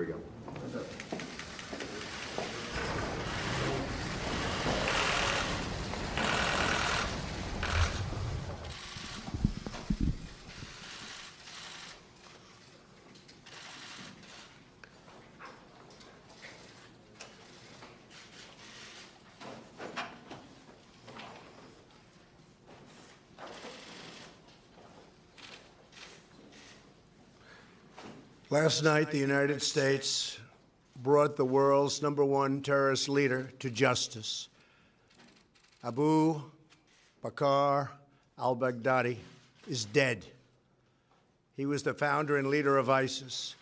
Here we go. Last night, the United States brought the world's #1 terrorist leader to justice. Abu Bakr al-Baghdadi is dead. He was the founder and leader of ISIS,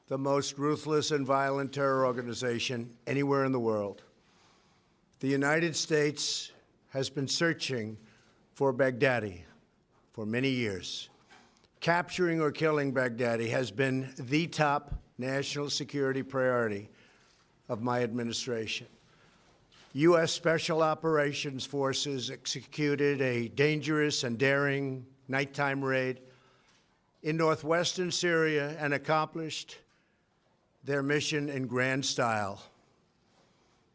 the most ruthless and violent terror organization anywhere in the world. The United States has been searching for Baghdadi for many years. Capturing or killing Baghdadi has been the top national security priority of my administration. U.S. Special Operations Forces executed a dangerous and daring nighttime raid in northwestern Syria and accomplished their mission in grand style.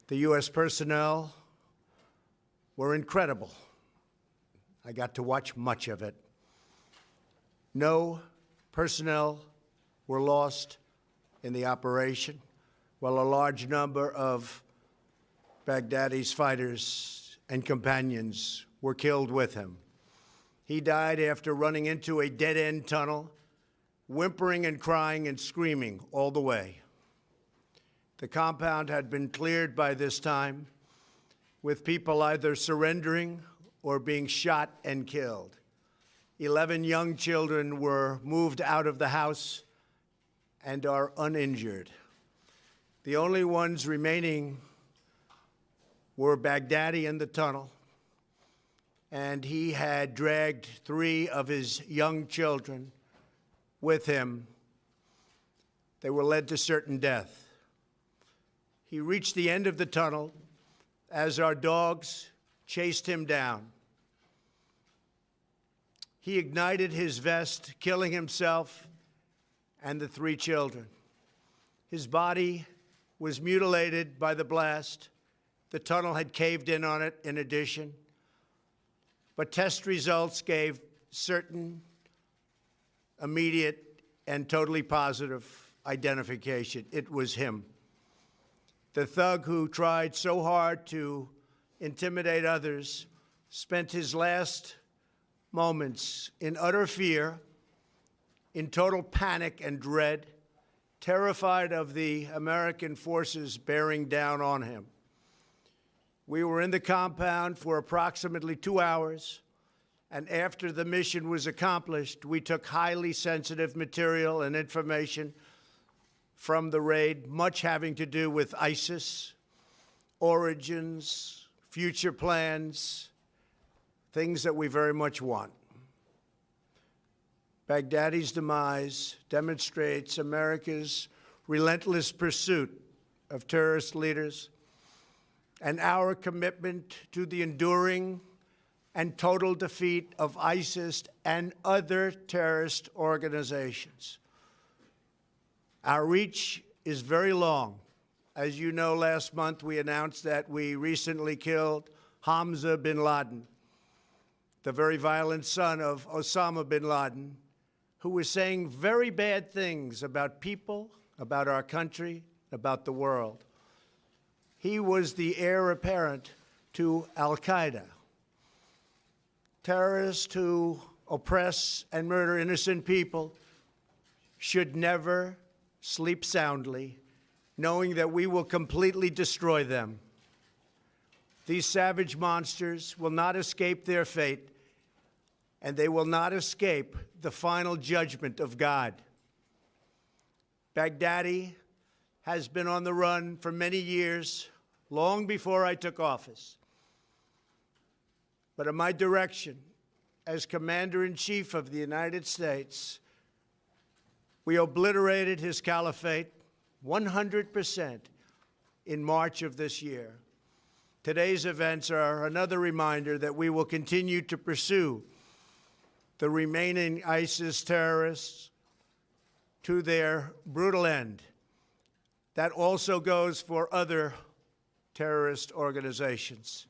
The U.S. personnel were incredible. I got to watch much of it. No personnel were lost in the operation, while a large number of Baghdadi's fighters and companions were killed with him. He died after running into a dead-end tunnel, whimpering and crying and screaming all the way. The compound had been cleared by this time, with people either surrendering or being shot and killed. 11 young children were moved out of the house and are uninjured. The only ones remaining were Baghdadi in the tunnel, and he had dragged 3 of his young children with him. They were led to certain death. He reached the end of the tunnel as our dogs chased him down. He ignited his vest, killing himself and the 3 children. His body was mutilated by the blast. The tunnel had caved in on it in addition. But test results gave certain, immediate, and totally positive identification. It was him. The thug who tried so hard to intimidate others spent his last moments in utter fear, in total panic and dread, terrified of the American forces bearing down on him. We were in the compound for approximately 2 hours, and after the mission was accomplished, we took highly sensitive material and information from the raid, much having to do with ISIS, origins, future plans, things that we very much want. Baghdadi's demise demonstrates America's relentless pursuit of terrorist leaders and our commitment to the enduring and total defeat of ISIS and other terrorist organizations. Our reach is very long. As you know, last month we announced that we recently killed Hamza bin Laden, the very violent son of Osama bin Laden, who was saying very bad things about people, about our country, about the world. He was the heir apparent to al-Qaeda, terrorists who oppress and murder innocent people should never sleep soundly, knowing that we will completely destroy them. These savage monsters will not escape their fate, and they will not escape the final judgment of God. Baghdadi has been on the run for many years, long before I took office. But at my direction, as Commander-in-Chief of the United States, we obliterated his caliphate 100% in March of this year. Today's events are another reminder that we will continue to pursue the remaining ISIS terrorists to their brutal end That also goes for other terrorist organizations.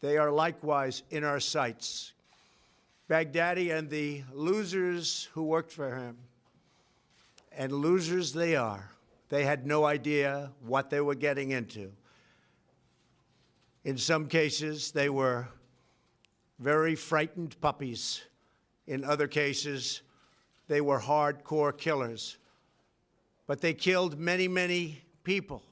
They are likewise in our sights. Baghdadi and the losers who worked for him, and losers they are. They had no idea what they were getting into. In some cases, they were very frightened puppies. In other cases, they were hardcore killers. But they killed many, many people.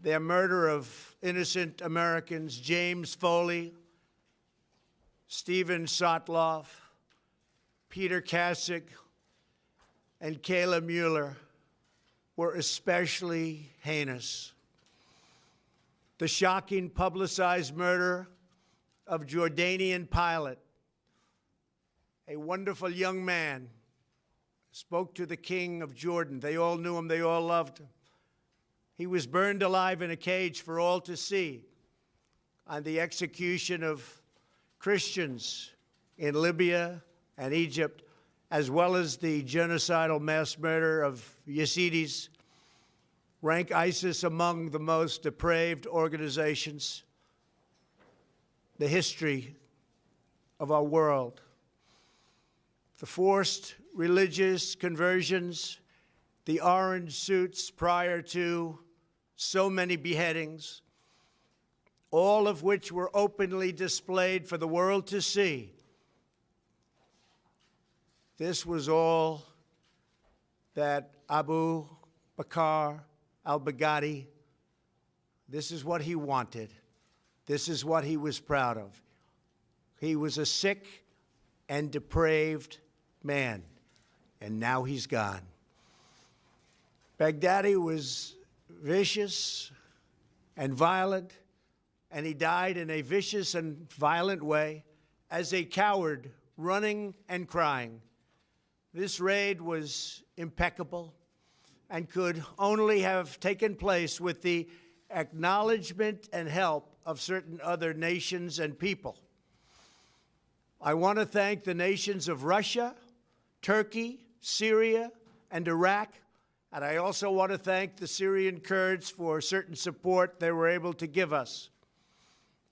Their murder of innocent Americans, James Foley, Steven Sotloff, Peter Kasich, and Kayla Mueller, were especially heinous. The shocking publicized murder of Jordanian pilot, a wonderful young man, spoke to the king of Jordan. They all knew him, they all loved him. He was burned alive in a cage for all to see on the execution of Christians in Libya and Egypt, as well as the genocidal mass murder of Yazidis, rank ISIS among the most depraved organizations in the history of our world. The forced religious conversions, the orange suits prior to so many beheadings, all of which were openly displayed for the world to see. This was all that Abu Bakr al-Baghdadi, this is what he wanted. This is what he was proud of. He was a sick and depraved man, and now he's gone. Baghdadi was vicious and violent, and he died in a vicious and violent way as a coward, running and crying. This raid was impeccable and could only have taken place with the acknowledgement and help of certain other nations and people. I want to thank the nations of Russia, Turkey, Syria, and Iraq, and I also want to thank the Syrian Kurds for certain support they were able to give us.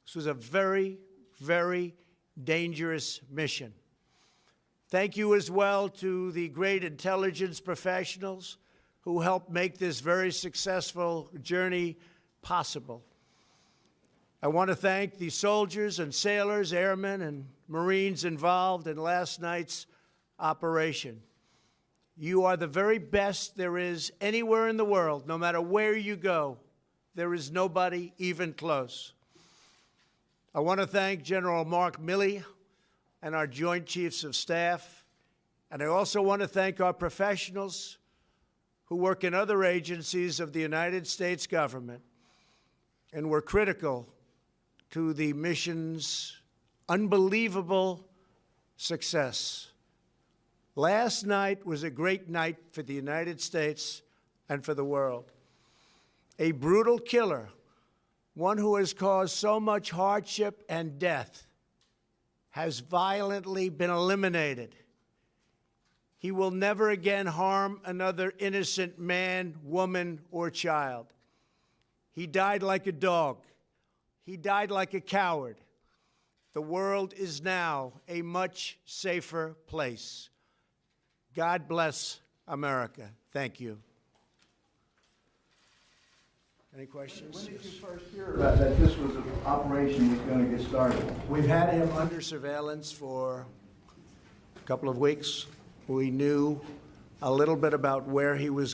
This was a very, very dangerous mission. Thank you as well to the great intelligence professionals who helped make this very successful journey possible. I want to thank the soldiers and sailors, airmen, and Marines involved in last night's operation. You are the very best there is anywhere in the world. No matter where you go, there is nobody even close. I want to thank General Mark Milley and our Joint Chiefs of Staff. And I also want to thank our professionals who work in other agencies of the United States government and were critical to the mission's unbelievable success. Last night was a great night for the United States and for the world. A brutal killer, one who has caused so much hardship and death, has violently been eliminated. He will never again harm another innocent man, woman, or child. He died like a dog. He died like a coward. The world is now a much safer place. God bless America. Thank you. Any questions? When did you first hear about that this was an operation was going to get started? We've had him under surveillance for a couple of weeks. We knew a little bit about where he was